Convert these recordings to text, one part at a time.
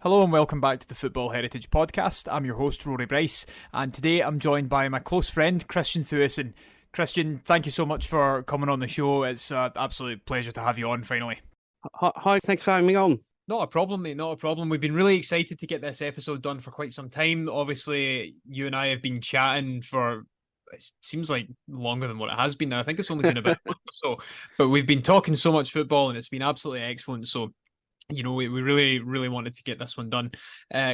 Hello and welcome back to the Football Heritage podcast. I'm your host, Rory Bryce, and today I'm joined by my close friend, Christian Thuesen. Christian, thank you so much for coming on the show. It's an absolute pleasure to have you on finally. Hi, thanks for having me on. Not a problem, mate, not a problem. We've been really excited to get this episode done for quite some time. Obviously, you and I have been chatting for, it seems like longer than what it has been now. I think it's only been about a month or so, but we've been talking so much football and it's been absolutely excellent. So we really wanted to get this one done.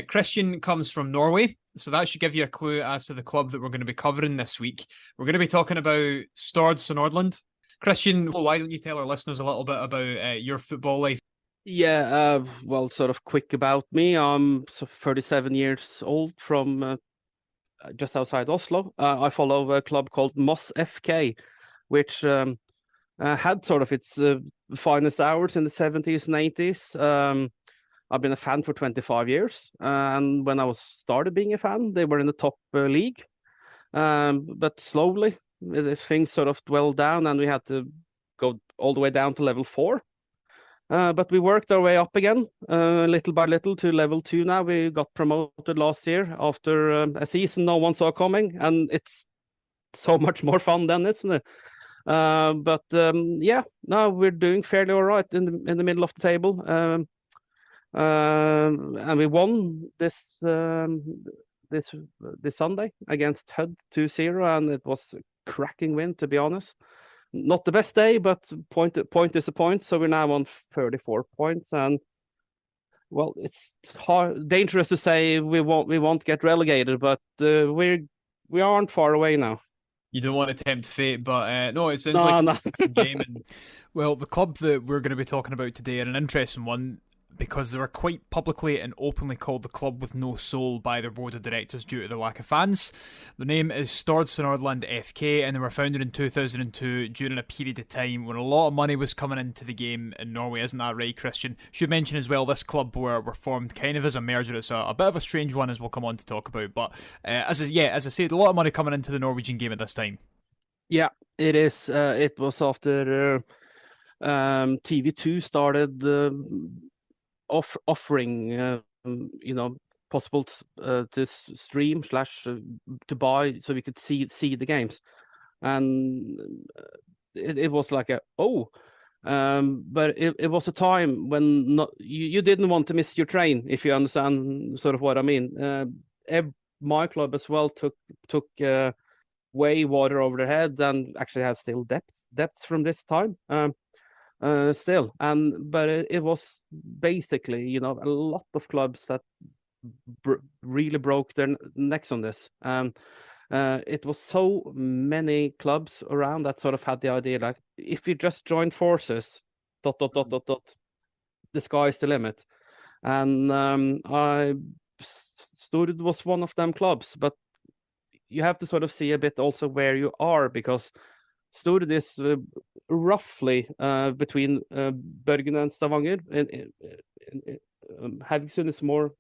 Christian comes from Norway, so that should give you a clue as to the club that we're going to be covering this week. We're going to be talking about Stord Sunnhordland. Christian, why don't you tell our listeners a little bit about your football life? Yeah, well, sort of quick about me. I'm 37 years old from just outside Oslo. I follow a club called Moss FK, which had sort of its finest hours in the 70s and 80s. I've been a fan for 25 years, and when I started being a fan, they were in the top league. But slowly, things sort of dwelled down, and we had to go all the way down to level 4. But we worked our way up again, little by little, to level 2 now. We got promoted last year after a season no one saw coming, and it's so much more fun then, isn't it? But now we're doing fairly all right in the middle of the table. And we won this Sunday against Hud 2-0, and it was a cracking win, to be honest. Not the best day, but point is a point. So we're now on 34 points, and well, it's dangerous to say we won't get relegated, but we aren't far away now. You don't want to tempt fate, but no, it sounds like a game. And, well, the club that we're going to be talking about today are an interesting one because they were quite publicly and openly called the club with no soul by their board of directors due to their lack of fans. The name is Stord Sunnhordland FK, and they were founded in 2002 during a period of time when a lot of money was coming into the game in Norway. Isn't that right, Christian? Should mention as well, this club were formed kind of as a merger. It's a bit of a strange one, as we'll come on to talk about. But as I said, a lot of money coming into the Norwegian game at this time. Yeah, it is. It was after TV2 started offering possible to stream / to buy, so we could see the games, and it was like but it was a time when you didn't want to miss your train, if you understand sort of what I mean. My club as well took way water over their head, and actually have still debts from this time. Still, but it was basically, a lot of clubs that really broke their necks on this. It was so many clubs around that sort of had the idea, like, if you just join forces, ... the sky's the limit. And Stord was one of them clubs, but you have to sort of see a bit also where you are, because Stord is roughly between Bergen and Stavanger. Haugesund is more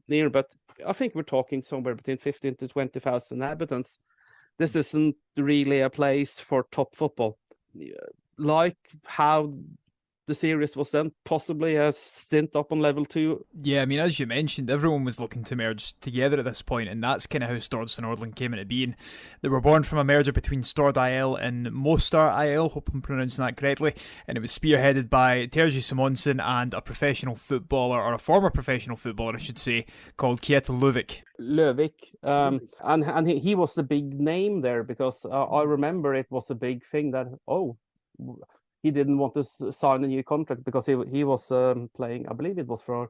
near, but I think we're talking somewhere between 15 to 20,000 inhabitants. This isn't really a place for top football, like how the series was then, possibly a stint up on level 2. Yeah, I mean, as you mentioned, everyone was looking to merge together at this point, and that's kind of how Stord Sunnhordland came into being. They were born from a merger between Stord IL and Mostar IL, hope I'm pronouncing that correctly, and it was spearheaded by Terje Simonsen and a professional footballer, or a former professional footballer, I should say, called Kjetil Løvik. And he was the big name there, because I remember it was a big thing that, he didn't want to sign a new contract because he was playing, I believe it was for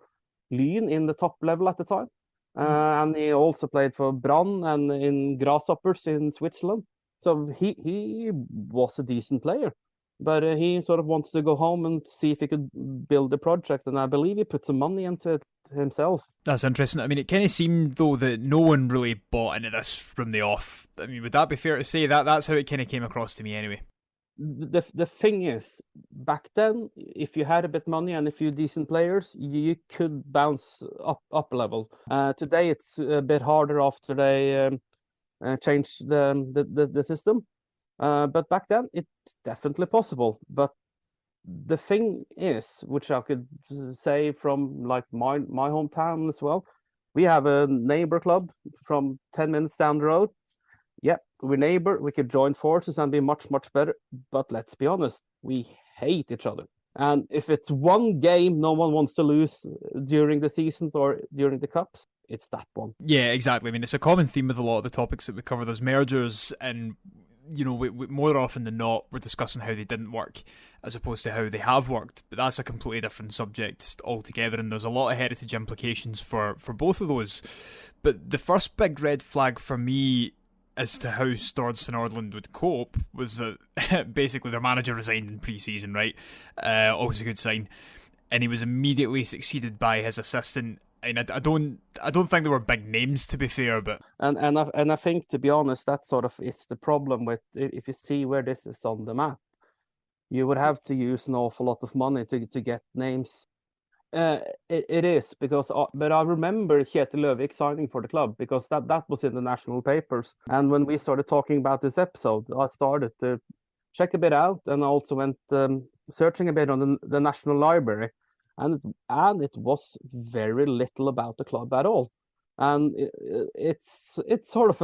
Lyn in the top level at the time. And he also played for Brann and in Grasshoppers in Switzerland. So he was a decent player. But he sort of wanted to go home and see if he could build a project. And I believe he put some money into it himself. That's interesting. I mean, it kind of seemed, though, that no one really bought into this from the off. I mean, would that be fair to say? That's how it kind of came across to me anyway. The thing is, back then, if you had a bit of money and a few decent players, you could bounce up a level. Today, it's a bit harder after they changed the system. But back then, it's definitely possible. But the thing is, which I could say from like my hometown as well, we have a neighbor club from 10 minutes down the road. Yeah, we're neighbor. We could join forces and be much, much better. But let's be honest, we hate each other. And if it's one game no one wants to lose during the seasons or during the cups, it's that one. Yeah, exactly. I mean, it's a common theme with a lot of the topics that we cover. Those mergers, and we more often than not, we're discussing how they didn't work as opposed to how they have worked. But that's a completely different subject altogether, and there's a lot of heritage implications for both of those. But the first big red flag for me as to how Stord Sunnhordland would cope was that basically their manager resigned in pre-season, right? Always a good sign. And he was immediately succeeded by his assistant. And I don't think there were big names, to be fair, but I think, to be honest, that sort of is the problem with, if you see where this is on the map, you would have to use an awful lot of money to get names. It is, because but I remember Kjetil Løvik signing for the club, because that was in the national papers. And when we started talking about this episode, I started to check a bit out, and I also went searching a bit on the National Library, and it was very little about the club at all. And it's sort of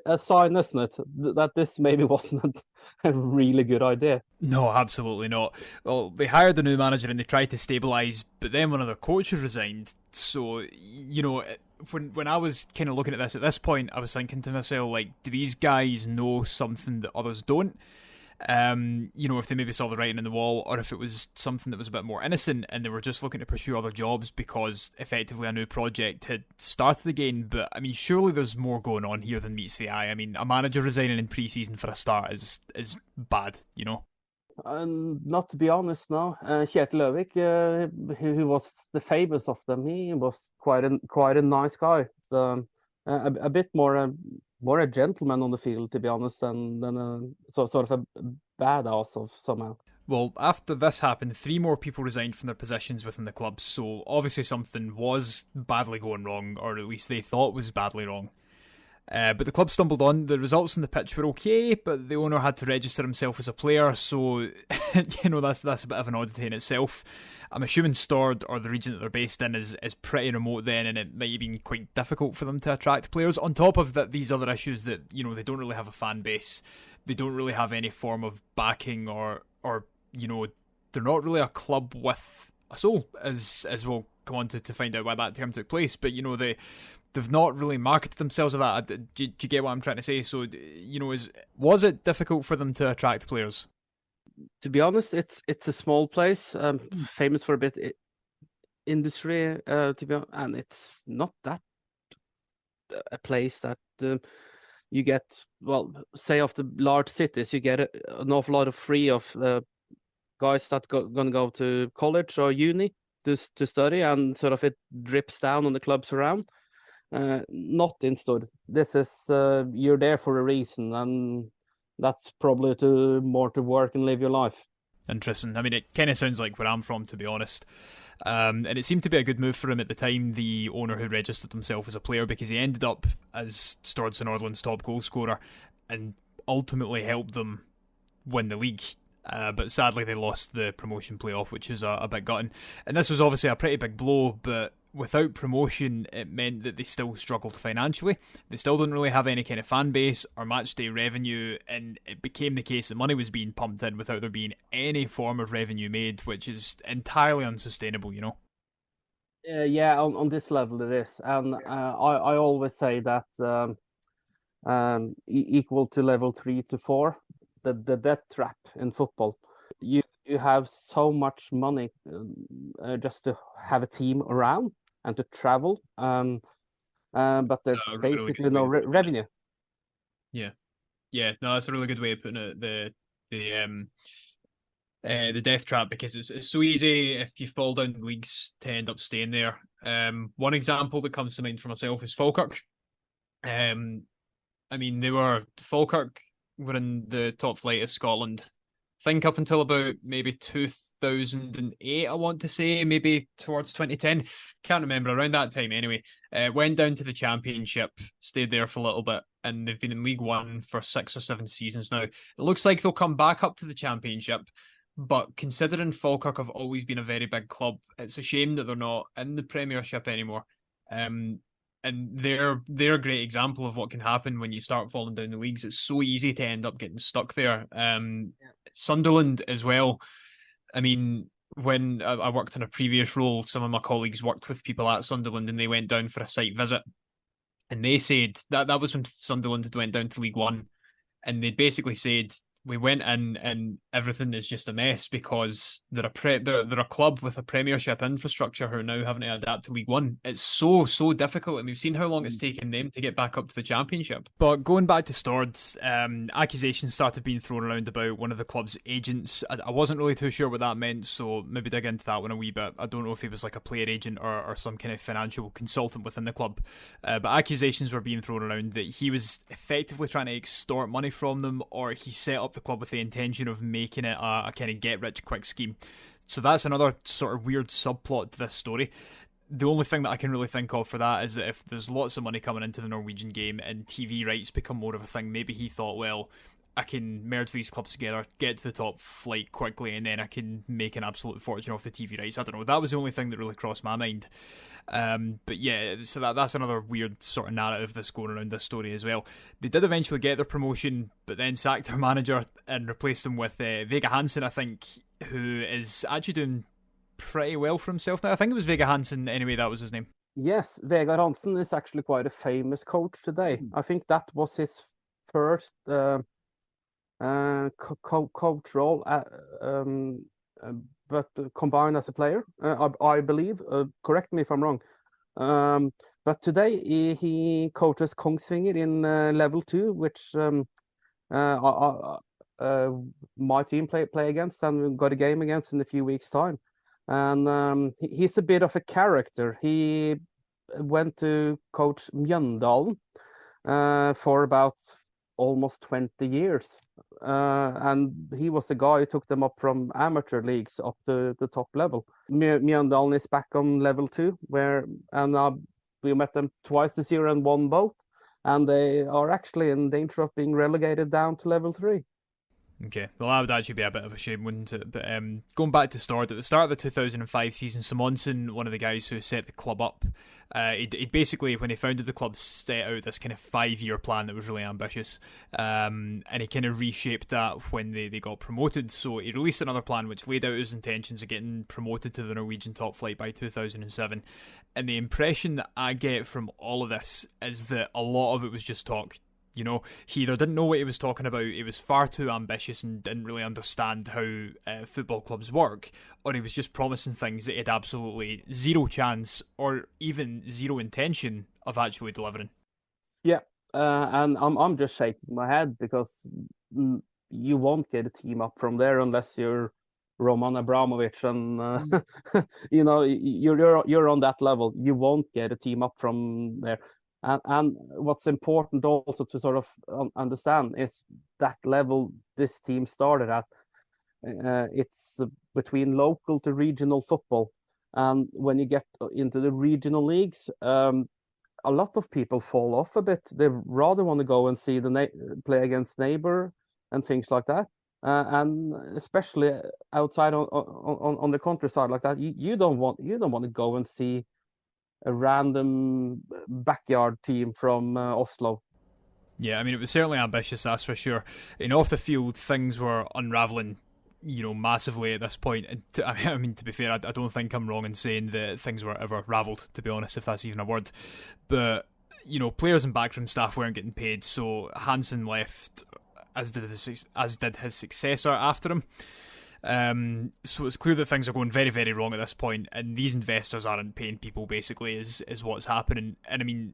a sign, isn't it, that this maybe wasn't a really good idea. No, absolutely not. Well, they hired a new manager and they tried to stabilise, but then one of their coaches resigned. So, when I was kind of looking at this point, I was thinking to myself, like, do these guys know something that others don't? If they maybe saw the writing on the wall, or if it was something that was a bit more innocent and they were just looking to pursue other jobs because effectively a new project had started again. But I mean, surely there's more going on here than meets the eye. I mean, a manager resigning in pre-season for a start is bad, And not to be honest, no. Kjetil Løvik, who was the famous of them, he was quite a nice guy. A bit more a gentleman on the field, to be honest, than sort of a badass of somehow. Well, after this happened, 3 more people resigned from their positions within the club, so obviously something was badly going wrong, or at least they thought was badly wrong. But the club stumbled on. The results on the pitch were okay, but the owner had to register himself as a player, so that's a bit of an oddity in itself. I'm assuming Stord, or the region that they're based in, is pretty remote then, and it might have been quite difficult for them to attract players. On top of that, these other issues that they don't really have a fan base, they don't really have any form of backing, or they're not really a club with a soul, as we'll come on to find out why that term took place. But they've not really marketed themselves as that. Do you get what I'm trying to say? So was it difficult for them to attract players? To be honest, it's a small place, famous for a bit industry, to be honest, and it's not that a place that you get, well, say of the large cities, you get an awful lot of free of guys that gonna go to college or uni to study, and sort of it drips down on the clubs around. Not in Stord. This is you're there for a reason, and that's probably more to work and live your life. Interesting. I mean, it kind of sounds like where I'm from, to be honest. And it seemed to be a good move for him at the time, the owner who registered himself as a player, because he ended up as Stord Sunnhordland's top goal scorer and ultimately helped them win the league. But sadly, they lost the promotion playoff, which is a bit gutting. And this was obviously a pretty big blow, but without promotion, it meant that they still struggled financially. They still didn't really have any kind of fan base or match day revenue, and it became the case that money was being pumped in without there being any form of revenue made, which is entirely unsustainable, Yeah, on this level it is. And I always say that equal to level 3 to 4, the debt trap in football. You have so much money just to have a team around and to travel, but there's basically no revenue. Yeah, no, that's a really good way of putting it. The death trap, because it's so easy if you fall down leagues to end up staying there. One example that comes to mind for myself is Falkirk. I mean, Falkirk were in the top flight of Scotland, I think up until about maybe 2008, I want to say, maybe towards 2010. Can't remember, around that time anyway. Went down to the Championship, stayed there for a little bit, and they've been in League One for 6 or 7 seasons now. It looks like they'll come back up to the Championship, But considering Falkirk have always been a very big club, it's a shame that they're not in the Premiership anymore. And they're a great example of what can happen when you start falling down the leagues. It's so easy to end up getting stuck there. Sunderland as well. I mean, when I worked in a previous role, some of my colleagues worked with people at Sunderland, and they went down for a site visit, and they said that was when Sunderland had went down to League One, and they basically said we went in and everything is just a mess because they're a club with a Premiership infrastructure who are now having to adapt to League One. It's so difficult, and we've seen how long it's taken them to get back up to the Championship. But going back to Stords, accusations started being thrown around about one of the club's agents. I wasn't really too sure what that meant, so maybe dig into that one a wee bit. I don't know if he was like a player agent or some kind of financial consultant within the club, but accusations were being thrown around that he was effectively trying to extort money from them, or he set up the club with the intention of making it a kind of get-rich-quick scheme. So that's another sort of weird subplot to this story. The only thing that I can really think of for that is that if there's lots of money coming into the Norwegian game and TV rights become more of a thing, maybe he thought, well, I can merge these clubs together, get to the top flight quickly, and then I can make an absolute fortune off the TV rights. I don't know. That was the only thing that really crossed my mind. But yeah, so that's another weird sort of narrative that's going around this story as well. They did eventually get their promotion, but then sacked their manager and replaced him with Vega Hansen, I think, who is actually doing pretty well for himself now. I think it was Vega Hansen anyway, that was his name. Yes, Vegard Hansen is actually quite a famous coach today. I think that was his first coach role, but combined as a player, I believe. Correct me if I'm wrong. But today he coaches Kongsvinger in level 2, which my team play against, and we've got a game against in a few weeks' time. And he's a bit of a character. He went to coach Mjøndalen for about almost 20 years. And he was the guy who took them up from amateur leagues up to the top level. Mjøndalen is back on level 2, we met them twice this year and won both. And they are actually in danger of being relegated down to level 3. Okay, well, that would actually be a bit of a shame, wouldn't it? But going back to Stord, at the start of the 2005 season, Simonsen, one of the guys who set the club up, he'd basically, when he founded the club, set out this kind of 5-year plan that was really ambitious. And he kind of reshaped that when they got promoted. So he released another plan which laid out his intentions of getting promoted to the Norwegian top flight by 2007. And the impression that I get from all of this is that a lot of it was just talk. You know, he either didn't know what he was talking about, he was far too ambitious and didn't really understand how football clubs work, or he was just promising things that he had absolutely zero chance or even zero intention of actually delivering. Yeah, and I'm just shaking my head because you won't get a team up from there unless you're Roman Abramovich and you know, you're on that level. You won't get a team up from there. And what's important also to sort of understand is that level this team started at. It's between local to regional football. And when you get into the regional leagues, a lot of people fall off a bit. They rather want to go and see play against neighbor and things like that. And especially outside on the countryside like that, you don't want to go and see a random backyard team from Oslo. Yeah, I mean, it was certainly ambitious, that's for sure. And off the field, things were unravelling, you know, massively at this point. And I mean, to be fair, I don't think I'm wrong in saying that things were ever ravelled, to be honest, if that's even a word. But, you know, players and backroom staff weren't getting paid, so Hansen left, as did his successor after him. So it's clear that things are going very, very wrong at this point, and these investors aren't paying people, basically, is what's happening. And I mean,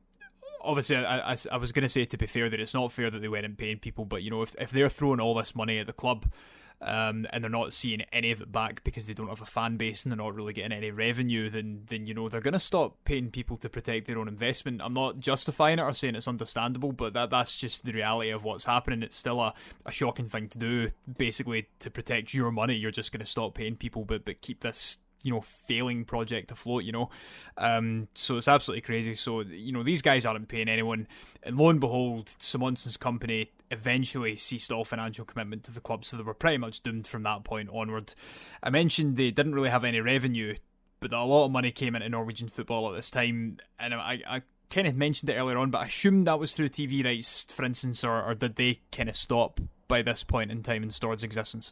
obviously, I was going to say, to be fair, that it's not fair that they weren't paying people, but, you know, if they're throwing all this money at the club, and they're not seeing any of it back because they don't have a fan base and they're not really getting any revenue, then you know, they're going to stop paying people to protect their own investment. I'm not justifying it or saying it's understandable, but that's just the reality of what's happening. It's still a shocking thing to do. Basically, to protect your money, you're just going to stop paying people, but keep this, failing project afloat, so it's absolutely crazy. So, these guys aren't paying anyone, and lo and behold, Simonson's company eventually ceased all financial commitment to the club, so they were pretty much doomed from that point onward. I mentioned they didn't really have any revenue, but a lot of money came into Norwegian football at this time, and I kind of mentioned it earlier on, but I assumed that was through TV rights, for instance, or did they kind of stop by this point in time in Stord's existence?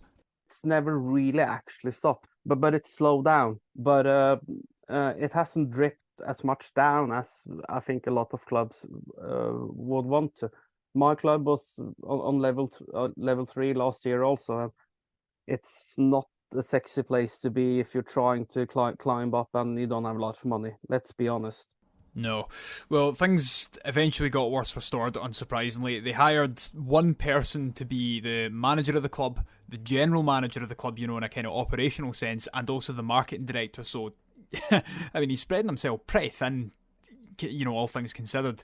It's never really actually stopped, but it slowed down. But it hasn't dripped as much down as I think a lot of clubs would want to. My club was on level 3 last year also. It's not a sexy place to be if you're trying to climb up and you don't have a lot of money. Let's be honest. No. Well, things eventually got worse for Stord, unsurprisingly. They hired one person to be the manager of the club, the general manager of the club, in a kind of operational sense, and also the marketing director. So, I mean, he's spreading himself pretty thin, all things considered.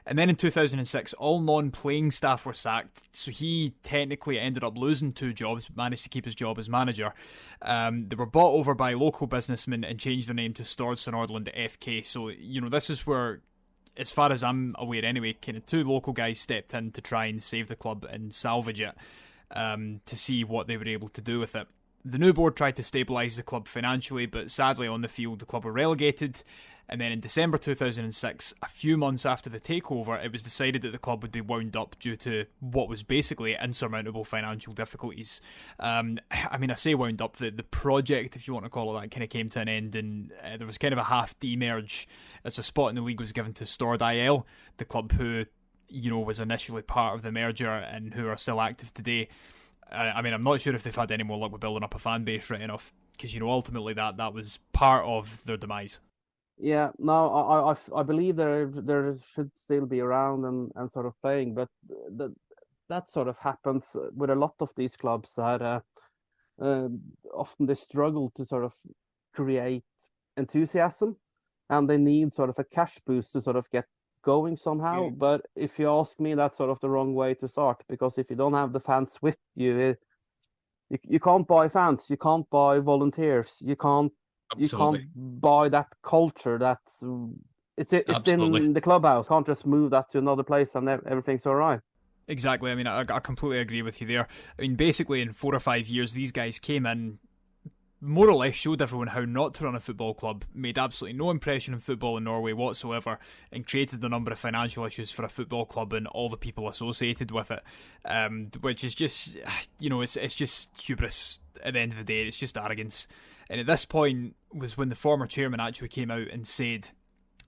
And then in 2006, all non-playing staff were sacked, so he technically ended up losing 2 jobs, but managed to keep his job as manager. They were bought over by local businessmen and changed their name to Stord Sunnhordland FK, so, this is where, as far as I'm aware anyway, kind of 2 local guys stepped in to try and save the club and salvage it, to see what they were able to do with it. The new board tried to stabilise the club financially, but sadly on the field the club were relegated. And then in December 2006, a few months after the takeover, it was decided that the club would be wound up due to what was basically insurmountable financial difficulties. I say wound up, the project, if you want to call it that, kind of came to an end, and there was kind of a half demerge as a spot in the league was given to Stord IL, the club who, was initially part of the merger and who are still active today. I'm not sure if they've had any more luck with building up a fan base right enough, because, ultimately that was part of their demise. Yeah, no, I believe there should still be around and sort of playing, but that sort of happens with a lot of these clubs that often they struggle to sort of create enthusiasm, and they need sort of a cash boost to sort of get going somehow. But if you ask me, that's sort of the wrong way to start, because if you don't have the fans with you, you can't buy fans, you can't buy volunteers, you can't buy that culture it's in the clubhouse. Can't just move that to another place and everything's all right. Exactly. I completely agree with you there. Basically in 4 or 5 years, these guys came in, more or less showed everyone how not to run a football club, made absolutely no impression in football in Norway whatsoever, and created a number of financial issues for a football club and all the people associated with it, which is just, it's just hubris at the end of the day. It's just arrogance. And at this point was when the former chairman actually came out and said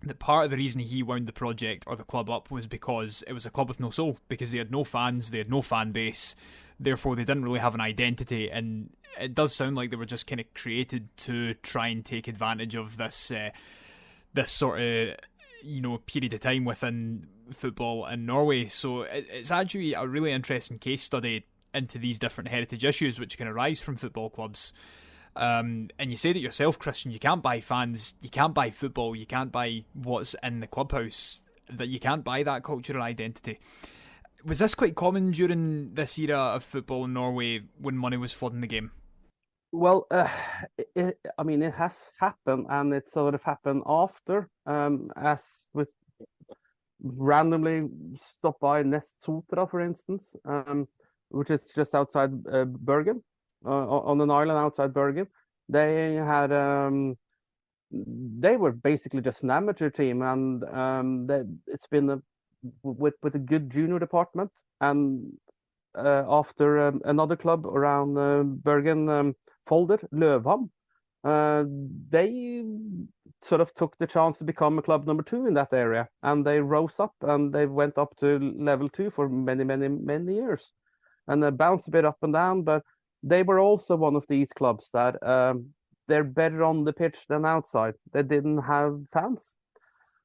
that part of the reason he wound the project or the club up was because it was a club with no soul, because they had no fans, they had no fan base, therefore they didn't really have an identity. And it does sound like they were just kind of created to try and take advantage of this sort of period of time within football in Norway. So it's actually a really interesting case study into these different heritage issues which can arise from football clubs. And you said it yourself, Christian, you can't buy fans, you can't buy football, you can't buy what's in the clubhouse, that you can't buy that cultural identity. Was this quite common during this era of football in Norway when money was flooding the game? Well, it has happened, and it sort of happened after, as with randomly stop by Nestotra, for instance, which is just outside Bergen. On an island outside Bergen, they had they were basically just an amateur team, and it's been with a good junior department. And after another club around Bergen folded, Løvhamn, they sort of took the chance to become a club number 2 in that area, and they rose up and they went up to level 2 for many years, and they bounced a bit up and down, but they were also one of these clubs that they're better on the pitch than outside. They didn't have fans.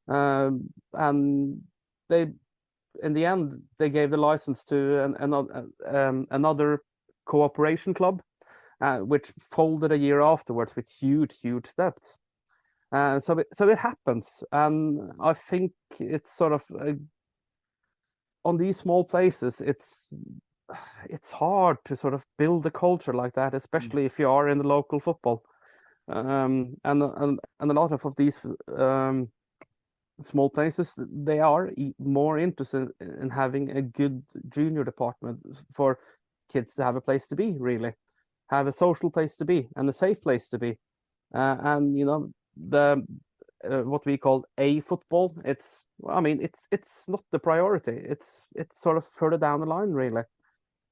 And they, in the end, they gave the license to another cooperation club, which folded a year afterwards with huge debts. So it happens. And I think it's sort of, on these small places, it's hard to sort of build a culture like that, especially if you are in the local football. And a lot of these small places, they are more interested in having a good junior department for kids to have a place to be, really, have a social place to be and a safe place to be. And the what we call a football, it's not the priority. It's sort of further down the line, really.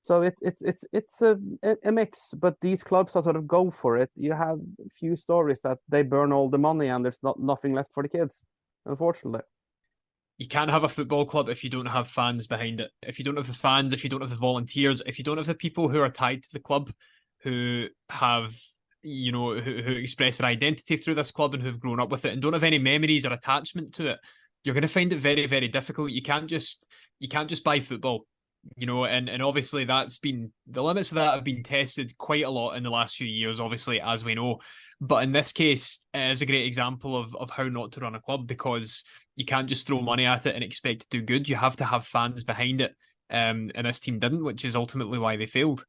So it's a mix, but these clubs are sort of go for it. You have a few stories that they burn all the money and there's nothing left for the kids, unfortunately. You can't have a football club if you don't have fans behind it. If you don't have the fans, if you don't have the volunteers, if you don't have the people who are tied to the club, who have who express their identity through this club and who've grown up with it and don't have any memories or attachment to it, you're going to find it very, very difficult. You can't just buy football. And obviously that's been, the limits of that have been tested quite a lot in the last few years, obviously, as we know. But in this case, it is a great example of how not to run a club, because you can't just throw money at it and expect to do good. You have to have fans behind it. And this team didn't, which is ultimately why they failed.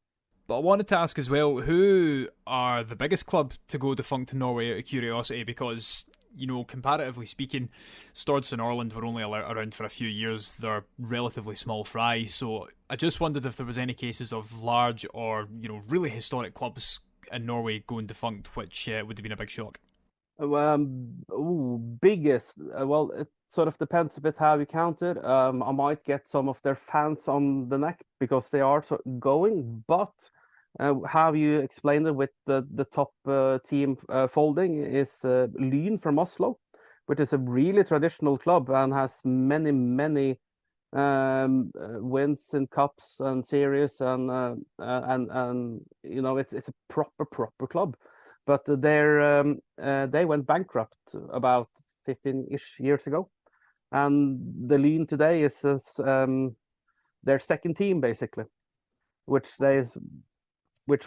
But I wanted to ask as well, who are the biggest club to go defunct in Norway, out of curiosity? Because, comparatively speaking, Stord Sunnhordland were only around for a few years. They're relatively small fry. So I just wondered if there was any cases of large or, really historic clubs in Norway going defunct, which would have been a big shock. Biggest. Well, it sort of depends a bit how you count it. I might get some of their fans on the neck because they are going, but how you explain it with the top team folding is Lyn from Oslo, which is a really traditional club and has many wins in cups and series, and it's a proper club. But they went bankrupt about 15-ish years ago, and the Lyn today is their second team basically, which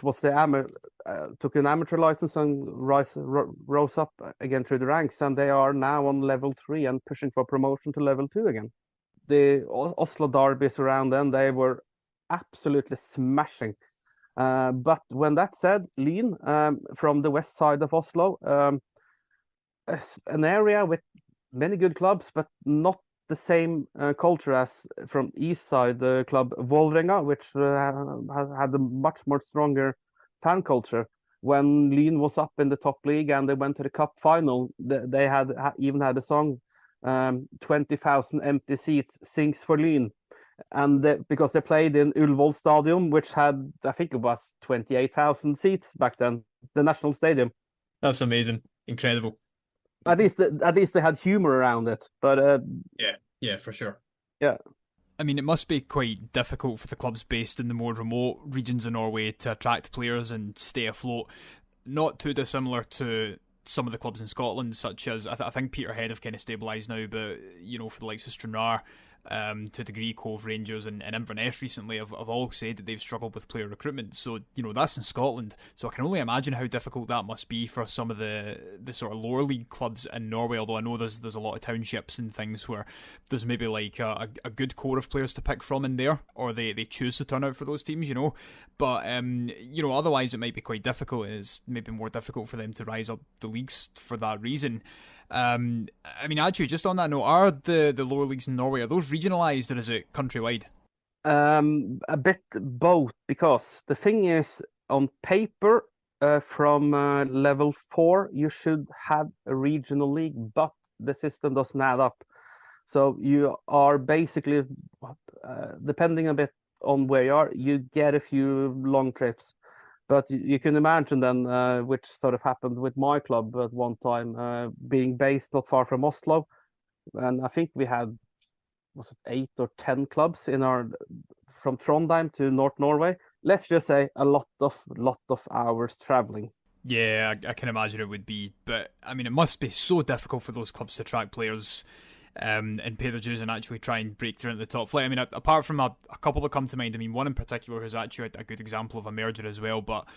was took an amateur license and rose up again through the ranks, and they are now on level 3 and pushing for promotion to level 2 again. The Oslo derbies around then, they were absolutely smashing. But when that said, Lyn, from the west side of Oslo, an area with many good clubs, but not the same culture as from east side, the club Vålerenga, which had a much more stronger fan culture. When Lyn was up in the top league and they went to the cup final, they even had a song, 20,000 empty seats, sings for Lyn. And because they played in Ullevål Stadium, which had, I think it was 28,000 seats back then, the national stadium. That's amazing. Incredible. At least they had humor around it. But yeah, for sure. Yeah. I mean, it must be quite difficult for the clubs based in the more remote regions of Norway to attract players and stay afloat. Not too dissimilar to some of the clubs in Scotland, such as, I think Peterhead have kind of stabilised now, but, for the likes of Stranraer, to a degree, Cove Rangers and Inverness recently have all said that they've struggled with player recruitment. So, that's in Scotland. So I can only imagine how difficult that must be for some of the sort of lower league clubs in Norway, although I know there's a lot of townships and things where there's maybe like a good core of players to pick from in there, or they choose to turn out for those teams, But, otherwise it might be quite difficult. It's maybe more difficult for them to rise up the leagues for that reason. I mean, actually, just on that note, are the lower leagues in Norway, are those regionalised or is it countrywide? A bit both, because the thing is, on paper, from level 4, you should have a regional league, but the system doesn't add up. So you are basically, depending a bit on where you are, you get a few long trips. But you can imagine then, which sort of happened with my club at one time, being based not far from Oslo. And I think we had, was it 8 or 10 clubs from Trondheim to North Norway. Let's just say a lot of hours traveling. Yeah, I can imagine it would be. But, I mean, it must be so difficult for those clubs to attract players and pay their dues and actually try and break through into the top flight. I mean, apart from a couple that come to mind, I mean, one in particular who's actually a good example of a merger as well, but,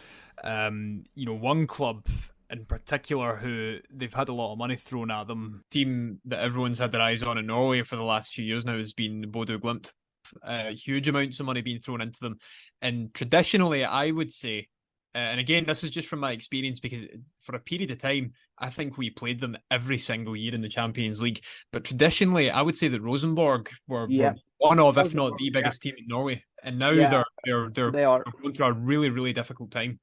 one club in particular who they've had a lot of money thrown at them, team that everyone's had their eyes on in Norway for the last few years now has been Bodø Glimt. Huge amounts of money being thrown into them. And traditionally, I would say And again, this is just from my experience because for a period of time, I think we played them every single year in the Champions League. But traditionally, I would say that Rosenborg were one of, if not the biggest team in Norway. And now they're they are going through a really, really difficult time.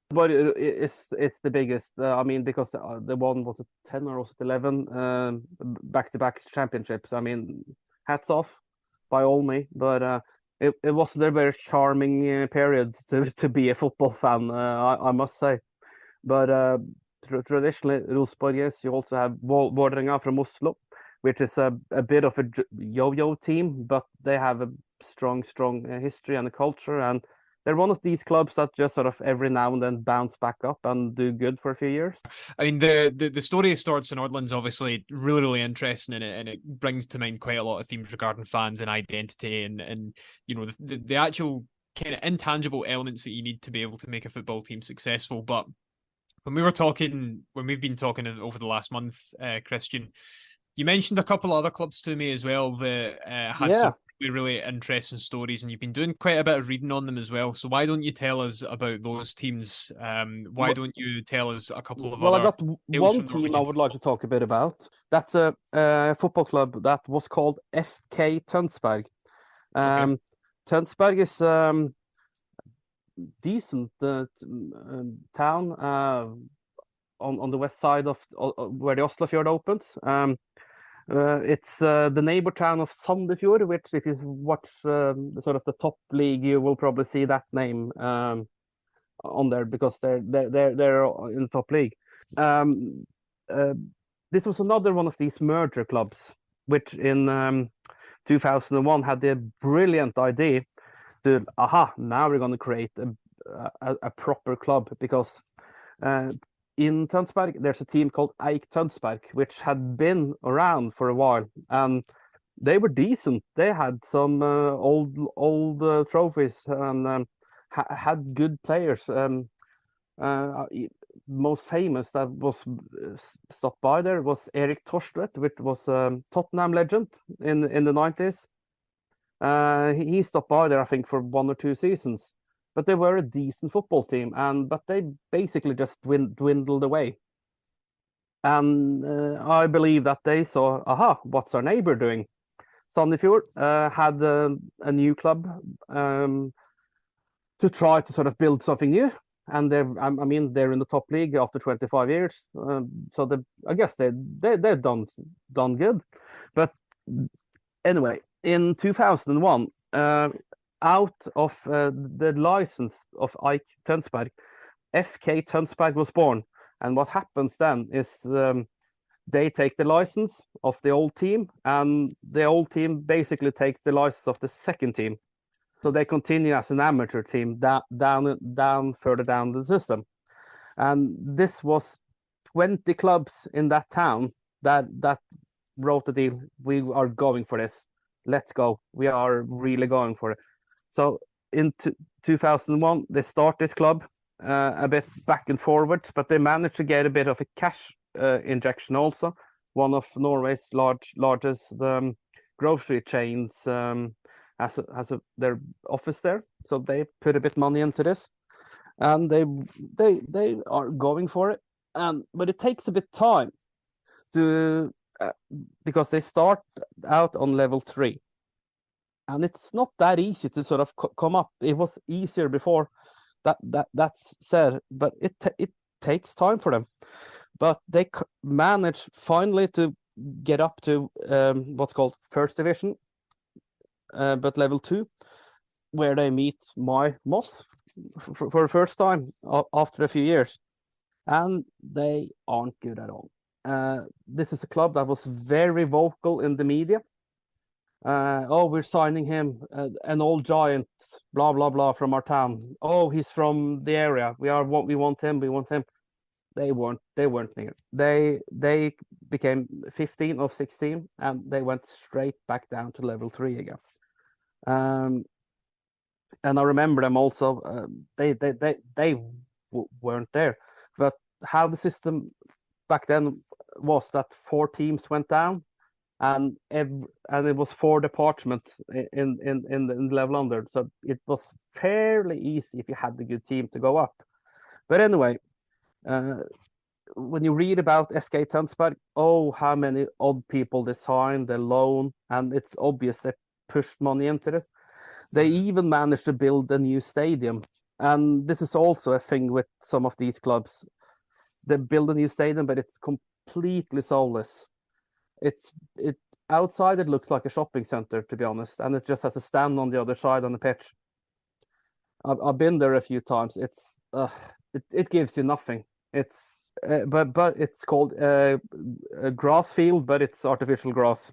But it's the biggest. I mean, because the one was it 10 or was it 11 back-to-back championships. I mean, hats off by all me. But it was a very charming period to be a football fan. I must say. But traditionally, Rosenborg, yes, you also have Vålerenga from Oslo, which is a bit of a yo-yo team, but they have a strong history and a culture, and they're one of these clubs that just sort of every now and then bounce back up and do good for a few years. I mean, the story of Stord Sunnhordland is obviously really, really interesting, and it brings to mind quite a lot of themes regarding fans and identity, and you know the actual kind of intangible elements that you need to be able to make a football team successful. But when we've been talking over the last month, Christian, you mentioned a couple other clubs to me as well that had some really interesting stories, and you've been doing quite a bit of reading on them as well. So why don't you tell us about those teams? Why don't you tell us a couple of Well, other I got one team I would like to talk a bit about. That's a football club that was called FK Tønsberg. Okay. Tønsberg is decent town on the west side of where the Oslofjord opens. It's the neighbor town of Sandefjord, which if you watch sort of the top league, you will probably see that name on there because they're in the top league. This was another one of these merger clubs, which in 2001 had the brilliant idea to now we're going to create a proper club because in Tønsberg, there's a team called Eik Tønsberg, which had been around for a while, and they were decent. They had some old trophies and had good players. Most famous that was stopped by there was Erik Thorstvedt, which was a Tottenham legend in the 90s. He stopped by there, I think, for 1 or 2 seasons. But they were a decent football team, but they basically just dwindled away. And I believe that they saw, what's our neighbor doing? Sandefjord had a new club to try to sort of build something new. And they're in the top league after 25 years. So I guess they've done good. But anyway, in 2001, out of the license of Eik Tønsberg, FK Tønsberg was born. And what happens then is they take the license of the old team, and the old team basically takes the license of the second team. So they continue as an amateur team down further down the system. And this was 20 clubs in that town that wrote the deal. We are going for this. Let's go. We are really going for it. So in 2001, they start this club a bit back and forwards, but they managed to get a bit of a cash injection also. One of Norway's largest grocery chains has their office there, so they put a bit money into this, and they are going for it. But it takes a bit time to because they start out on level 3. And it's not that easy to sort of come up. It was easier before. That's said, but it takes time for them. But they manage finally to get up to what's called first division, but level 2, where they meet my Moss for the first time after a few years, and they aren't good at all. This is a club that was very vocal in the media. We're signing him, an old giant, blah blah blah, from our town. Oh, he's from the area. We want him. They weren't thinking. They became 15 of 16, and they went straight back down to level 3 again. And I remember them also. They weren't there, but how the system back then was that 4 teams went down. And it was 4 departments in the level under, so it was fairly easy if you had a good team to go up. But anyway, when you read about FK Tønsberg, how many odd people they signed, they loan, and it's obvious they pushed money into it. They even managed to build a new stadium. And this is also a thing with some of these clubs. They build a new stadium, but it's completely soulless. Outside it looks like a shopping center, to be honest, and it just has a stand on the other side on the pitch. I've been there a few times. It gives you nothing. But it's called a grass field, but it's artificial grass.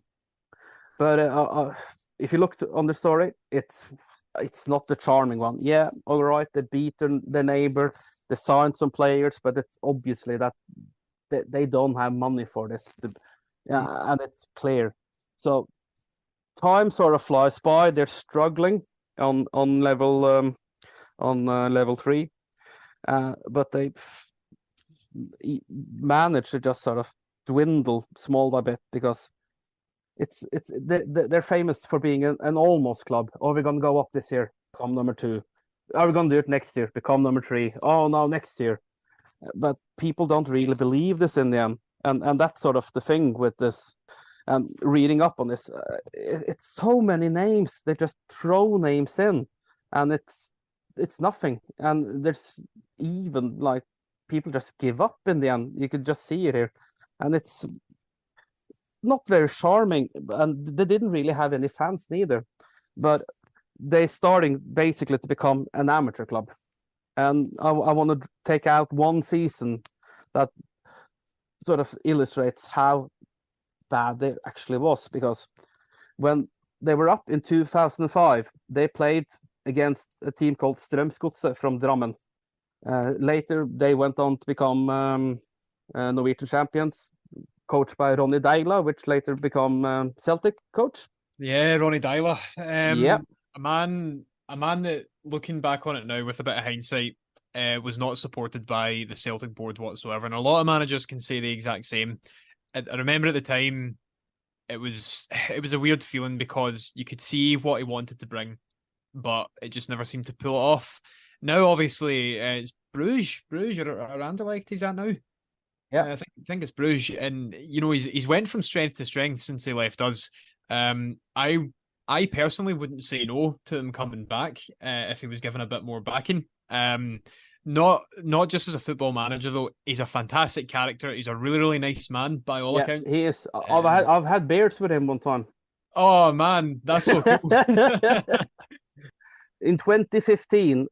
But if you look on the story, it's not the charming one. Yeah, all right, they beat their neighbor, they signed some players, but it's obviously that they don't have money for this. And it's clear. So time sort of flies by. They're struggling on level level 3, but they manage to just sort of dwindle small by bit, because they're famous for being an almost club. We're gonna go up this year, become number 2. We're gonna do it next year, become number 3. Oh no, next year. But people don't really believe this in the end, and that's sort of the thing with this. And reading up on this, it's so many names. They just throw names in, and it's nothing. And there's even like people just give up in the end. You could just see it here, and it's not very charming. And they didn't really have any fans neither, but they're starting basically to become an amateur club. And I want to take out one season that sort of illustrates how bad they actually was, because when they were up in 2005, they played against a team called Strømsgodset from Drammen. Later, they went on to become Norwegian champions, coached by Ronny Deila, which later become Celtic coach. Yeah, Ronny Deila. Yeah, a man that, looking back on it now with a bit of hindsight, was not supported by the Celtic board whatsoever, and a lot of managers can say the exact same. I remember at the time, it was a weird feeling, because you could see what he wanted to bring, but it just never seemed to pull it off. Now, obviously, it's Bruges or Anderlecht. Is that now? yeah. I think it's Bruges, and he's went from strength to strength since he left us. I personally wouldn't say no to him coming back if he was given a bit more backing. Not just as a football manager though. He's a fantastic character. He's a really, really nice man by all accounts. He is. I've had beers with him one time. Oh man, that's so cool. In 2015,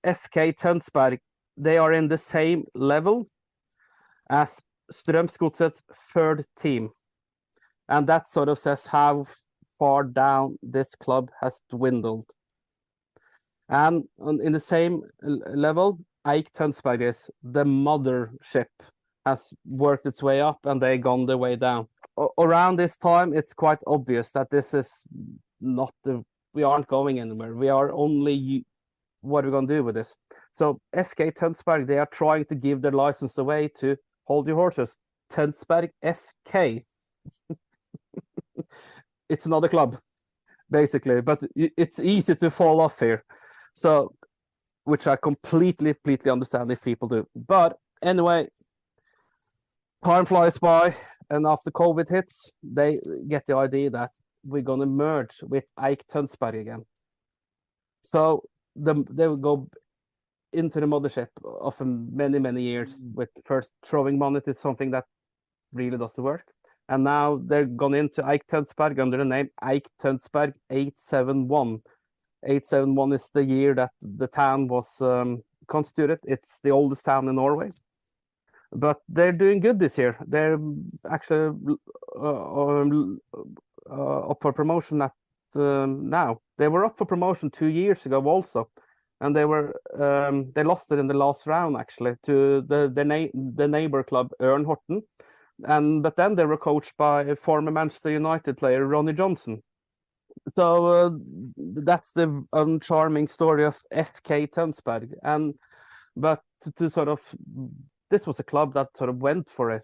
FK Tønsberg, they are in the same level as Strømsgodset's 3rd team, and that sort of says how far down this club has dwindled. And in the same level, Eik Tønsberg is the mothership, has worked its way up, and they've gone their way down. Around this time, it's quite obvious that this is not we aren't going anywhere. We are only, what are we going to do with this? So FK Tønsberg, they are trying to give their license away to, hold your horses, Tønsberg FK. It's another club, basically, but it's easy to fall off here. So, which I completely understand if people do. But anyway, time flies by, and after COVID hits, they get the idea that we're going to merge with Eik Tønsberg again. So they will go into the mothership of many years, with first throwing money to something that really doesn't work. And now they're gone into Eik Tønsberg under the name Eik Tønsberg 871. 871 is the year that the town was constituted. It's the oldest town in Norway. But they're doing good this year. They're actually up for promotion now. They were up for promotion 2 years ago also, and they lost it in the last round actually to the neighbor club Ørn-Horten, but then they were coached by a former Manchester United player Ronny Johnson. So that's the uncharming story of FK Tønsberg. But to sort of, this was a club that sort of went for it,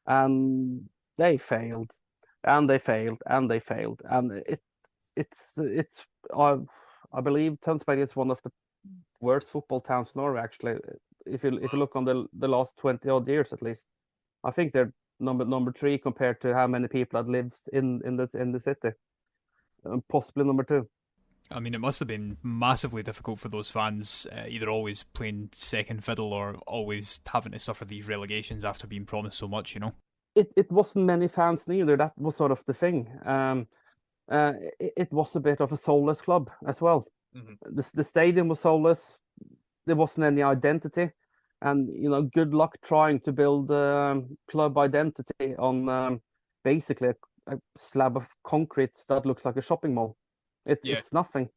and they failed, and they failed, and they failed, and I believe Tønsberg is one of the worst football towns in Norway. Actually, if you look on the last 20 odd years at least, I think they're number 3 compared to how many people had lived in the city, possibly number 2. I mean, it must have been massively difficult for those fans, either always playing second fiddle or always having to suffer these relegations after being promised so much, you know? It wasn't many fans neither. That was sort of the thing. It was a bit of a soulless club as well. Mm-hmm. The stadium was soulless. There wasn't any identity. And, you know, good luck trying to build club identity on basically a slab of concrete that looks like a shopping mall. It's nothing.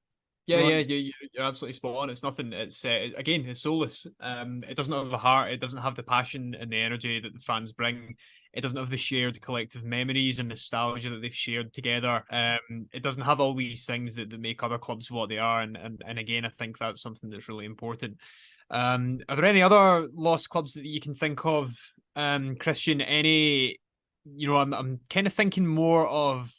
Yeah, you're absolutely spot on. It's nothing. It's again, it's soulless. It doesn't have a heart. It doesn't have the passion and the energy that the fans bring. It doesn't have the shared collective memories and nostalgia that they've shared together. It doesn't have all these things that make other clubs what they are. And again, I think that's something that's really important. Are there any other lost clubs that you can think of, Christian? Any, you know, I'm kind of thinking more of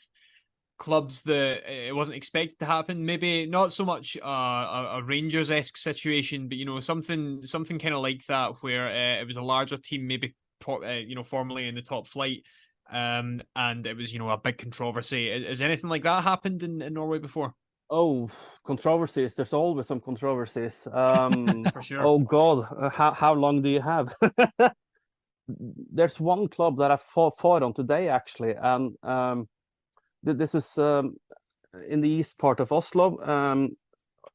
clubs that it wasn't expected to happen. Maybe not so much a Rangers-esque situation, but you know, something kind of like that, where it was a larger team, maybe you know, formerly in the top flight, and it was, you know, a big controversy. Has anything like that happened in Norway before? Oh, controversies. There's always some controversies. For sure. Oh God, how long do you have? There's one club that I fought on today actually, and this is in the east part of Oslo.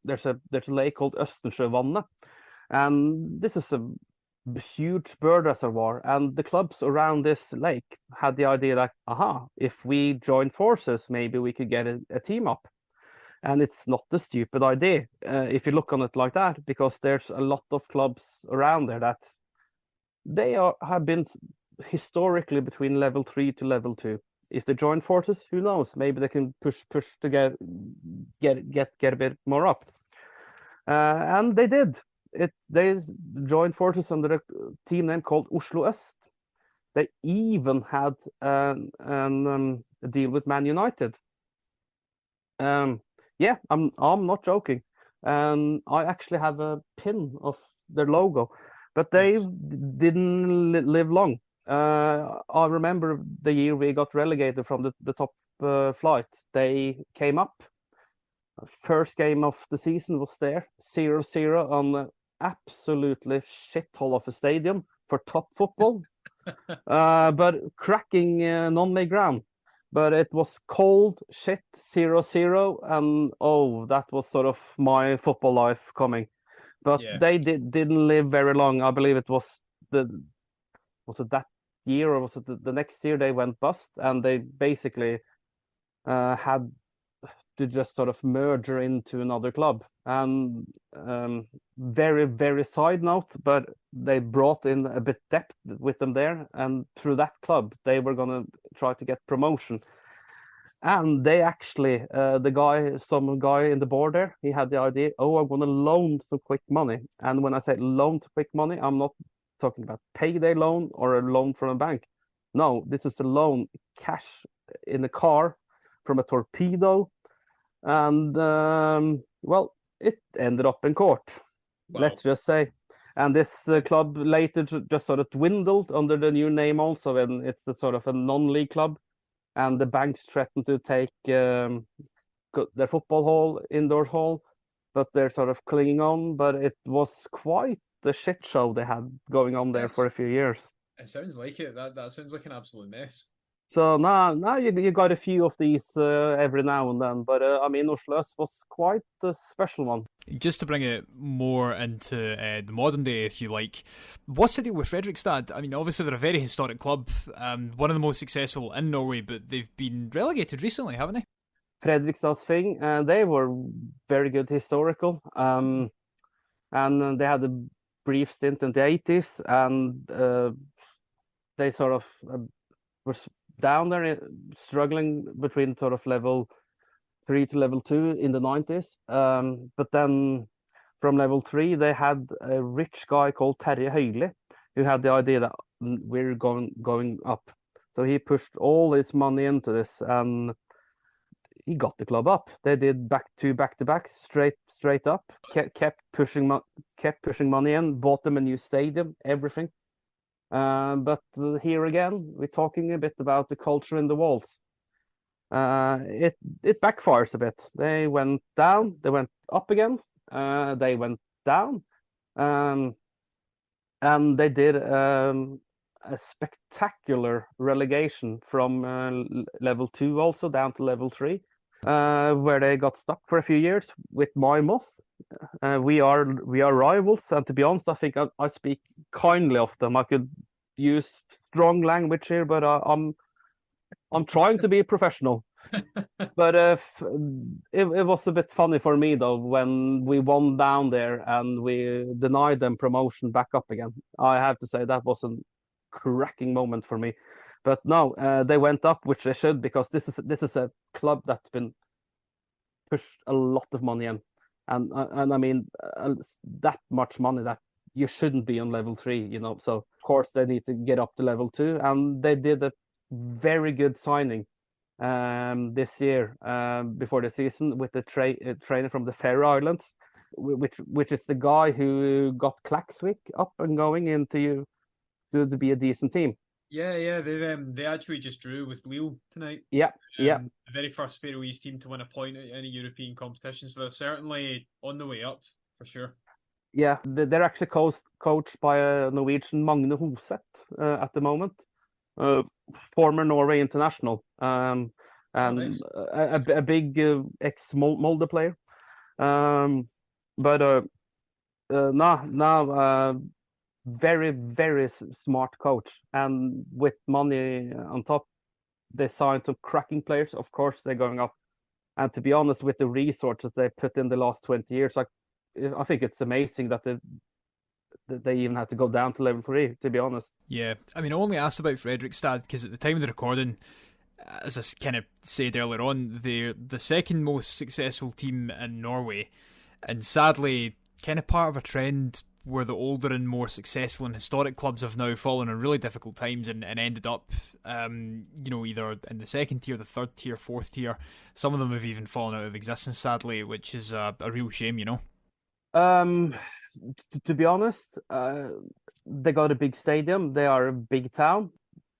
There's a lake called Østensjøvannet, and this is a huge bird reservoir. And the clubs around this lake had the idea that, if we join forces, maybe we could get a team up. And it's not a stupid idea if you look on it like that, because there's a lot of clubs around there that have been historically between level 3 to level 2. If they join forces, who knows? Maybe they can push to get a bit more up. And they did. They joined forces under a team name called Oslo Øst. They even had a deal with Man United. Yeah, I'm not joking. I actually have a pin of their logo, but they didn't live long. I remember the year we got relegated from the top flight. They came up. First game of the season was there, 0-0 on an absolutely shithole of a stadium for top football, but cracking non-league ground. But it was cold, shit, 0-0, and that was sort of my football life coming. But they didn't live very long. I believe it was that year, or was it the next year they went bust, and they basically had to just sort of merge into another club. And very, very side note, but they brought in a bit depth with them there, and through that club they were going to try to get promotion. And they actually, some guy in the board there, he had the idea, I'm going to loan some quick money. And when I say loan to quick money, I'm not talking about payday loan or a loan from a bank. No, this is a loan, cash in a car from a torpedo. And it ended up in court. Wow. Let's just say. And this club later just sort of dwindled under the new name also, and it's a sort of a non-league club. And the banks threatened to take their football hall, indoor hall, but they're sort of clinging on. But it was quite the shit show they had going on there for a few years. It sounds like it. That sounds like an absolute mess. So now you got a few of these every now and then, but I mean, Oslo Øst was quite a special one. Just to bring it more into the modern day, if you like, what's the deal with Fredrikstad? I mean, obviously they're a very historic club, one of the most successful in Norway, but they've been relegated recently, haven't they? Fredrikstad's thing, they were very good historical, and they had a brief stint in the 80s, and they sort of were down there, struggling between sort of level 3 to level 2 in the 90s. But then from level 3, they had a rich guy called Terje Høgli, who had the idea that we're going up. So he pushed all his money into this, and he got the club up. They did back-to-backs straight up. Kept pushing money in. Bought them a new stadium. Everything. But here again, we're talking a bit about the culture in the walls. It backfires a bit. They went down. They went up again. They went down. And they did a spectacular relegation from level 2 also down to level 3, where they got stuck for a few years with Moss. We are rivals, and to be honest, I think I speak kindly of them. I could use strong language here, but I'm trying to be a professional. But it was a bit funny for me though when we won down there and we denied them promotion back up again. I have to say that was a cracking moment for me. But no, they went up, which they should, because this is a club that's been pushed a lot of money in, and I mean that much money that you shouldn't be on level 3, you know. So of course they need to get up to level 2, and they did a very good signing this year before the season with the trainer from the Faroe Islands, which is the guy who got Klaksvik up and going into to be a decent team. Yeah, they actually just drew with Lille tonight. Yeah. The very first Faroese team to win a point in a European competition, so they're certainly on the way up for sure. Yeah, they're actually coached by a Norwegian, Magne Hoseth, at the moment. Former Norway international, and nice. a big ex-Molde player. Very, very smart coach, and with money on top, they signed some cracking players. Of course, they're going up, and to be honest, with the resources they put in the last 20 years, I think it's amazing that they even had to go down to level 3, to be honest. Yeah, I mean, I only asked about Fredrikstad because at the time of the recording, as I kind of said earlier on, they're the second most successful team in Norway, and sadly, kind of part of a trend where the older and more successful and historic clubs have now fallen in really difficult times and ended up, either in the second tier, the third tier, fourth tier. Some of them have even fallen out of existence, sadly, which is a real shame, you know. To be honest, they got a big stadium. They are a big town.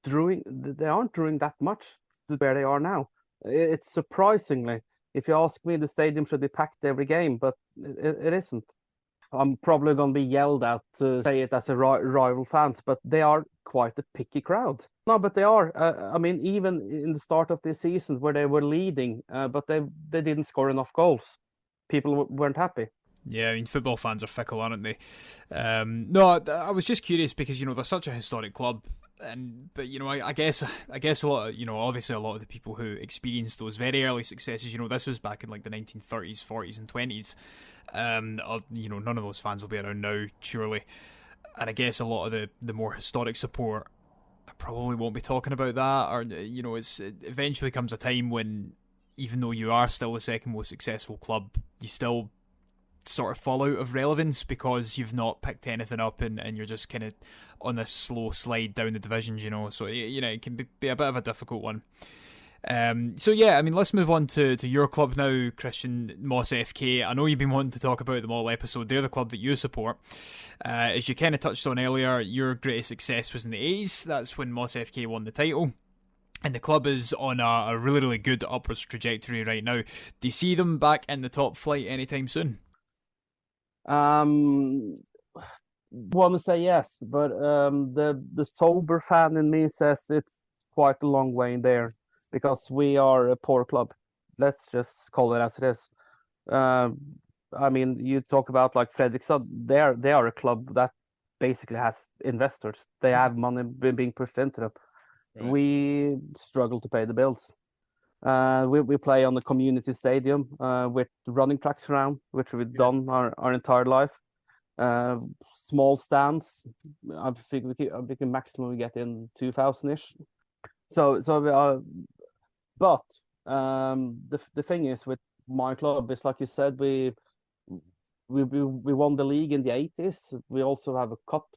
They aren't doing that much to where they are now. It's surprisingly, if you ask me, the stadium should be packed every game, but it isn't. I'm probably going to be yelled at to say it as a rival fans, but they are quite a picky crowd. No, but they are. I mean, even in the start of this season where they were leading, but they didn't score enough goals. People weren't happy. Yeah, I mean, football fans are fickle, aren't they? No, I was just curious because, they're such a historic club. But I guess a lot of, obviously a lot of the people who experienced those very early successes, this was back in like the 1930s, 40s and 20s. None of those fans will be around now, surely. And I guess a lot of the more historic support probably won't be talking about that, or it eventually comes a time when, even though you are still the second most successful club, you still sort of fall out of relevance because you've not picked anything up and you're just kind of on this slow slide down the divisions, so it can be a bit of a difficult one. So yeah, I mean, let's move on to your club now, Christian, Moss FK. I know you've been wanting to talk about them all episode. They're the club that you support. As you kind of touched on earlier, your greatest success was in the 80s. That's when Moss FK won the title. And the club is on a really, really good upwards trajectory right now. Do you see them back in the top flight anytime soon? Want to say yes, but the sober fan in me says it's quite a long way in there because we are a poor club. Let's just call it as it is. I mean, you talk about like Fredrikstad. They are a club that basically has investors. They have money being pushed into them. Right. We struggle to pay the bills. We play on the community stadium with running tracks around, which we've done our entire life. Small stands. I think we can maximum get in 2,000-ish. But the thing is with my club is, like you said, we won the league in the 80s. We also have a cup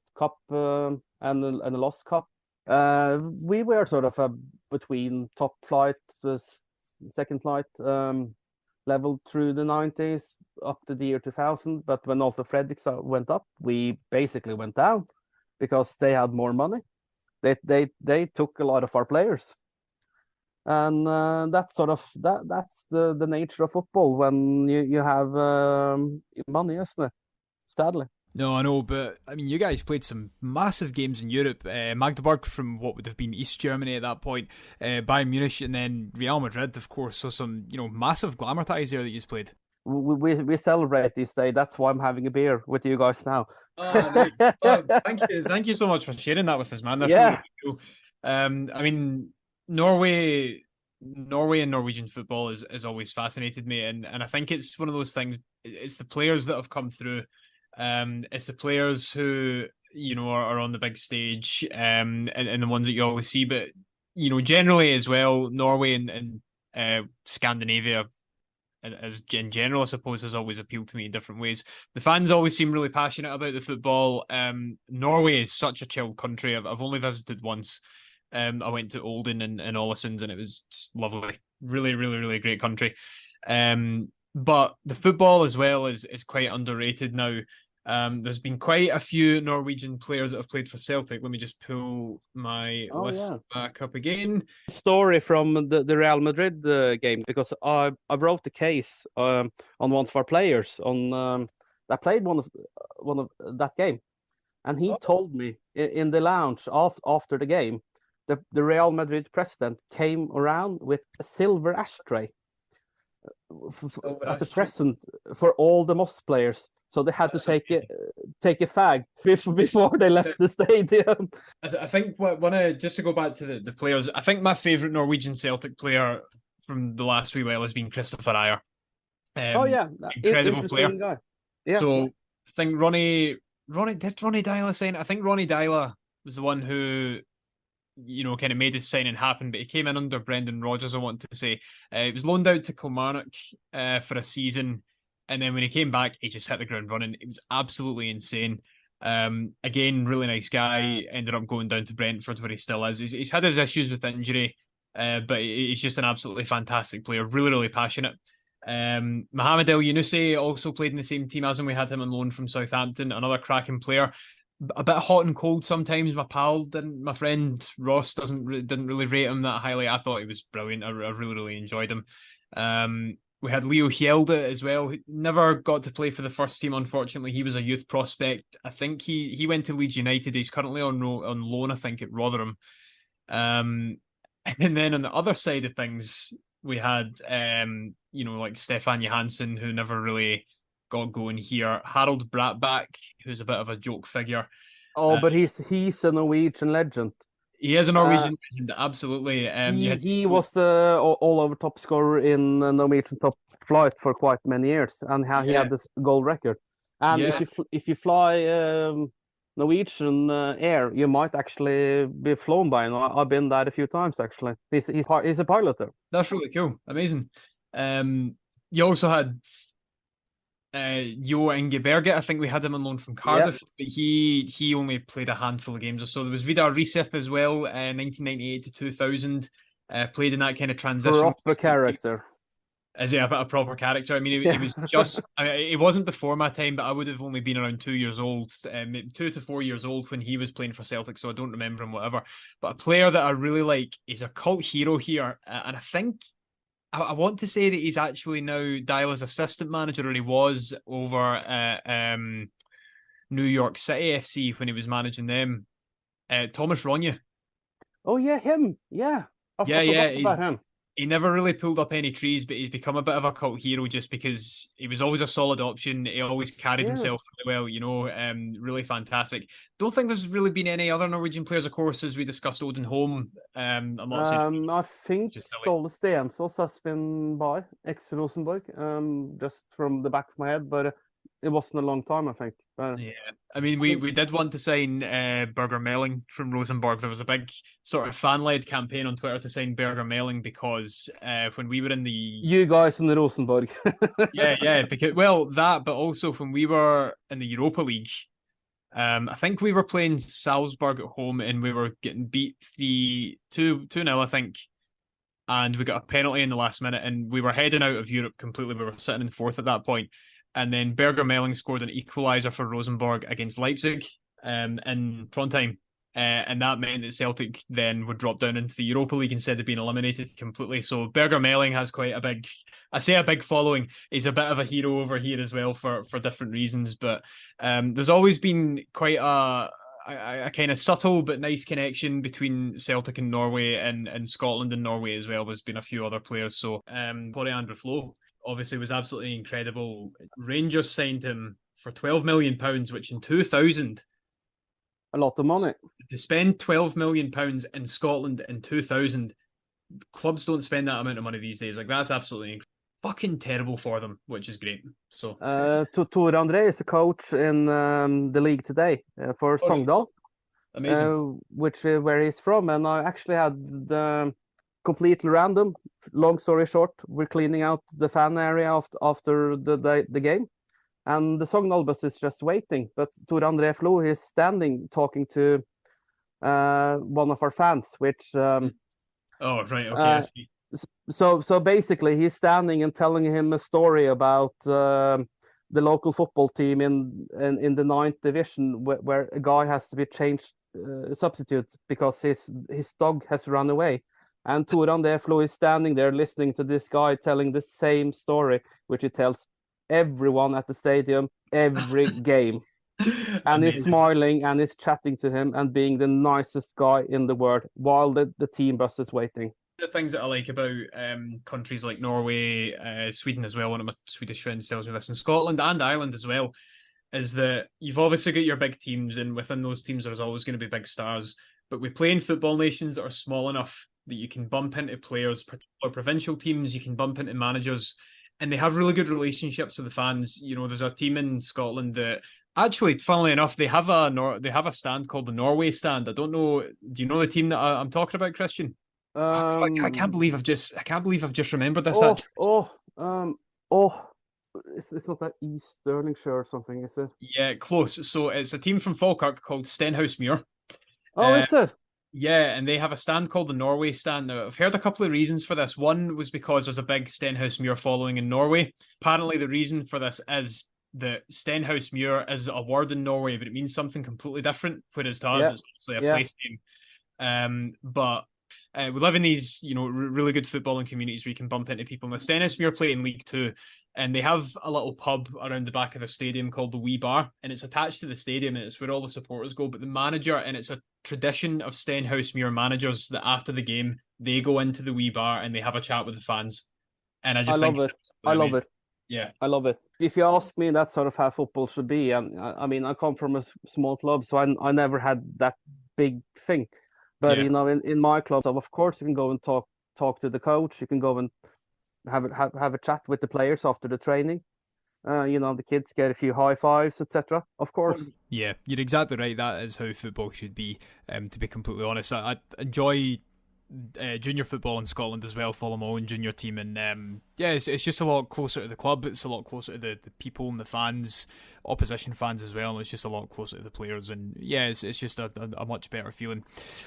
and a lost cup. We were sort of between top flight, second flight level through the 90s up to the year 2000. But when also Fredrikstad went up, we basically went down because they had more money. They took a lot of our players. And that's sort of that's the nature of football when you have money, isn't it? Sadly. No, I know, but I mean, you guys played some massive games in Europe. Magdeburg from what would have been East Germany at that point, Bayern Munich, and then Real Madrid, of course. So some, massive glamour ties there that you played. We celebrate this day. That's why I'm having a beer with you guys now. Oh, nice. Thank you so much for sharing that with us, man. That's really cool. I mean, Norway and Norwegian football is always fascinated me, and I think it's one of those things. It's the players that have come through. It's the players who are on the big stage, and the ones that you always see. But generally as well, Norway and Scandinavia, as in general, I suppose, has always appealed to me in different ways. The fans always seem really passionate about the football. Norway is such a chilled country. I've only visited once. I went to Olden and Ålesund, and it was just lovely. Really, really, really great country. But the football as well is quite underrated now. There's been quite a few Norwegian players that have played for Celtic. Let me just pull my list back up again. Story from the Real Madrid game, because I wrote the case on one of our players that played one of that game, and he told me in the lounge after the game, the Real Madrid president came around with a silver ashtray as a present for all the Moss players. So they had to take a fag before they left the stadium. I think just to go back to the players, I think my favourite Norwegian Celtic player from the last wee while has been Christopher Ayer. Incredible player. Guy. Yeah. So I think Ronnie Dyla sign? I think Ronnie Dyla was the one who kind of made his signing happen, but he came in under Brendan Rodgers, I want to say. He was loaned out to Kilmarnock for a season, and then when he came back, he just hit the ground running. It was absolutely insane. Again, really nice guy. Ended up going down to Brentford, where he still is. He's had his issues with injury, but he's just an absolutely fantastic player. Really, really passionate. Mohamed El Younousi also played in the same team as him. We had him on loan from Southampton. Another cracking player. A bit hot and cold sometimes. My friend Ross didn't really rate him that highly. I thought he was brilliant. I really, really enjoyed him. We had Leo Hjelde as well, who never got to play for the first team, unfortunately. He was a youth prospect. I think he went to Leeds United. He's currently on loan, I think, at Rotherham. And then on the other side of things, we had like Stefan Johansson, who never really got going here. Harold Bratback, who's a bit of a joke figure. But he's a Norwegian legend. He is a Norwegian legend, absolutely. He was the all-over top scorer in Norwegian top flight for quite many years, and he had this goal record. And if you fly Norwegian air, you might actually be flown by him. I've been there a few times actually. He's a pilot there. That's really cool, amazing. You also had Jo Inge Berget. I think we had him on loan from Cardiff, but he only played a handful of games or so. There was Vidar Riseth as well, 1998 to 2000. Played in that kind of transition. Proper character. Is he a bit of proper character? I mean, it was just. It wasn't before my time, but I would have only been around 2 years old, 2 to 4 years old when he was playing for Celtic, so I don't remember him. Whatever, but a player that I really like is a cult hero here, and I think. I want to say that he's actually now Dyla's assistant manager, or he was over at New York City FC when he was managing them. Thomas Ronje. Oh yeah, him. Yeah. I forgot about him. He never really pulled up any trees, but he's become a bit of a cult hero just because he was always a solid option. He always carried himself really well, really fantastic. Don't think there's really been any other Norwegian players, of course, as we discussed Odin Holm. I'm not saying I think Ståle Stensås has been by ex-Rosenborg, just from the back of my head, but it wasn't a long time, I think. Yeah, I mean, we did want to sign Birger Meling from Rosenborg. There was a big sort of fan-led campaign on Twitter to sign Birger Meling because when we were in the... You guys in the Rosenborg. yeah, because that, but also when we were in the Europa League, I think we were playing Salzburg at home and we were getting beat 2-0, I think. and we got a penalty in the last minute, and we were heading out of Europe completely. We were sitting in fourth at that point, and then Berger Melling scored an equaliser for Rosenborg against Leipzig in Trondheim. And that meant that Celtic then would drop down into the Europa League instead of being eliminated completely. So Berger Melling has quite a big, I say a big following. He's a bit of a hero over here as well for different reasons. But there's always been quite a kind of subtle but nice connection between Celtic and Norway, and Scotland and Norway as well. There's been a few other players. So Florian Flo obviously was absolutely incredible. Rangers signed him for £12 million, which in 2000... a lot of money. To spend £12 million in Scotland in 2000, clubs don't spend that amount of money these days. Like, that's absolutely fucking terrible for them, which is great. So, Tor André is a coach in the league today for Sogndal. Amazing. Where he's from, and I actually had the completely random. Long story short, we're cleaning out the fan area after the game. And the Sogndal bus is just waiting, but Tor André Flo is standing talking to one of our fans, which oh right, okay. So basically, he's standing and telling him a story about the local football team in the 9th division, where a guy has to be changed substitute because his dog has run away, and Tor André Flo is standing there listening to this guy telling the same story, which he tells everyone at the stadium every game. And he's smiling and he's chatting to him and being the nicest guy in the world while the team bus is waiting. The things that I like about countries like Norway, Sweden as well, one of my Swedish friends tells me this, and Scotland and Ireland as well, is that you've obviously got your big teams, and within those teams there's always going to be big stars, but we play in football nations that are small enough that you can bump into players, particular provincial teams, you can bump into managers, and they have really good relationships with the fans. You know, there's a team in Scotland that actually, funnily enough, they have a stand called the Norway stand. I don't know. Do you know the team that I'm talking about, Christian? I can't believe I've just remembered this. It's not that East Stirlingshire or something, is it? Yeah, close. So it's a team from Falkirk called Stenhousemuir. Oh, is it? Yeah, and they have a stand called the Norway stand. Now, I've heard a couple of reasons for this. One was because there's a big Stenhousemuir following in Norway. Apparently, the reason for this is that Stenhousemuir is a word in Norway, but it means something completely different, whereas to us, it's obviously a place name. But we live in these, really good footballing communities where you can bump into people. Now, Stenhousemuir play in League Two, and they have a little pub around the back of their stadium called the Wee Bar, and it's attached to the stadium, and it's where all the supporters go. But the manager, and it's a tradition of Stenhousemuir managers that after the game they go into the Wee Bar and they have a chat with the fans. And I love it. I love it. Yeah, I love it. If you ask me, that's sort of how football should be. And I mean, I come from a small club, so I never had that big thing. But in my club, so of course you can go and talk to the coach. You can go and have a chat with the players after the training. The kids get a few high fives, etc. Of course. Yeah, you're exactly right. That is how football should be. To be completely honest, I enjoy junior football in Scotland as well. Follow my own junior team, and it's just a lot closer to the club. It's a lot closer to the people and the fans, opposition fans as well. And it's just a lot closer to the players, and it's just a much better feeling.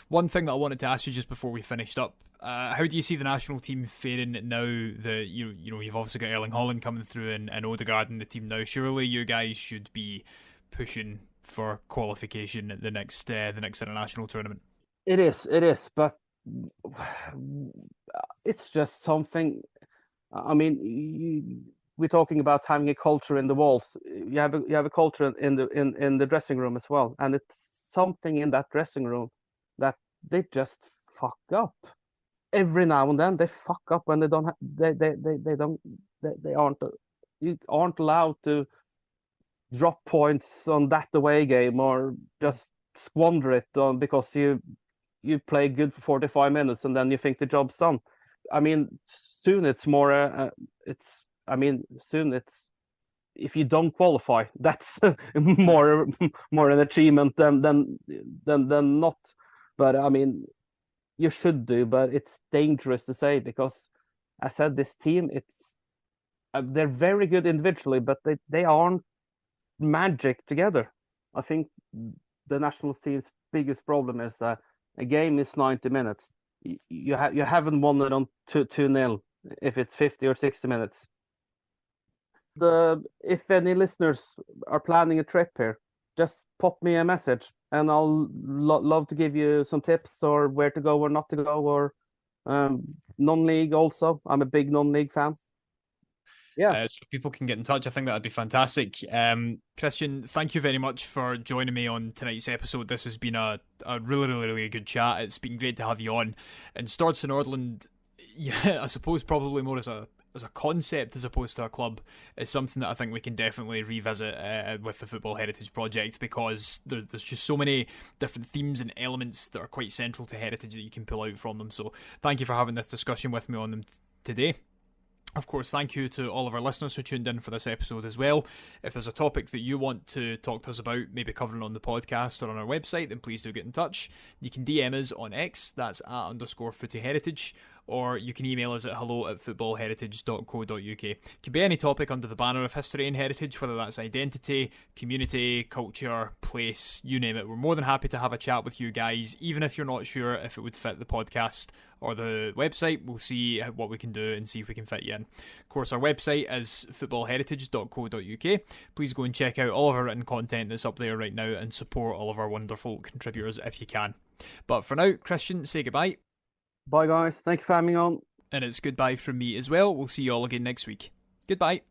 One thing that I wanted to ask you just before we finished up. How do you see the national team faring now that you've obviously got Erling Haaland coming through and Odegaard in the team now? Surely you guys should be pushing for qualification at the next international tournament. It is, but it's just something. I mean, we're talking about having a culture in the walls. You have a culture in the dressing room as well, and it's something in that dressing room that they just fuck up. Every now and then they fuck up when they don't. You aren't allowed to drop points on that away game or just squander it because you play good for 45 minutes and then you think the job's done. I mean, soon it's more. Soon it's if you don't qualify, that's more an achievement than not. But I mean. You should do, but it's dangerous to say because I said this team, they're very good individually, but they aren't magic together. I think the national team's biggest problem is that a game is 90 minutes. you haven't won it on 2-0 if it's 50 or 60 minutes. If any listeners are planning a trip here, just pop me a message, and I'll love to give you some tips or where to go or not to go, or non-league also. I'm a big non-league fan. Yeah. So people can get in touch. I think that'd be fantastic. Christian, thank you very much for joining me on tonight's episode. This has been a really, really, really good chat. It's been great to have you on. And Stord Sunnhordland, yeah, I suppose probably more as a concept as opposed to a club, is something that I think we can definitely revisit with the Football Heritage Project, because there's just so many different themes and elements that are quite central to heritage that you can pull out from them. So thank you for having this discussion with me on them today. Of course, thank you to all of our listeners who tuned in for this episode as well. If there's a topic that you want to talk to us about, maybe covering on the podcast or on our website, then please do get in touch. You can DM us on X, that's @_footyheritage, or you can email us at hello@footballheritage.co.uk. It can be any topic under the banner of history and heritage, whether that's identity, community, culture, place, you name it. We're more than happy to have a chat with you guys, even if you're not sure if it would fit the podcast or the website. We'll see what we can do and see if we can fit you in. Of course, our website is footballheritage.co.uk. Please go and check out all of our written content that's up there right now and support all of our wonderful contributors if you can. But for now, Christian, say goodbye. Bye, guys. Thank you for having me on. And it's goodbye from me as well. We'll see you all again next week. Goodbye.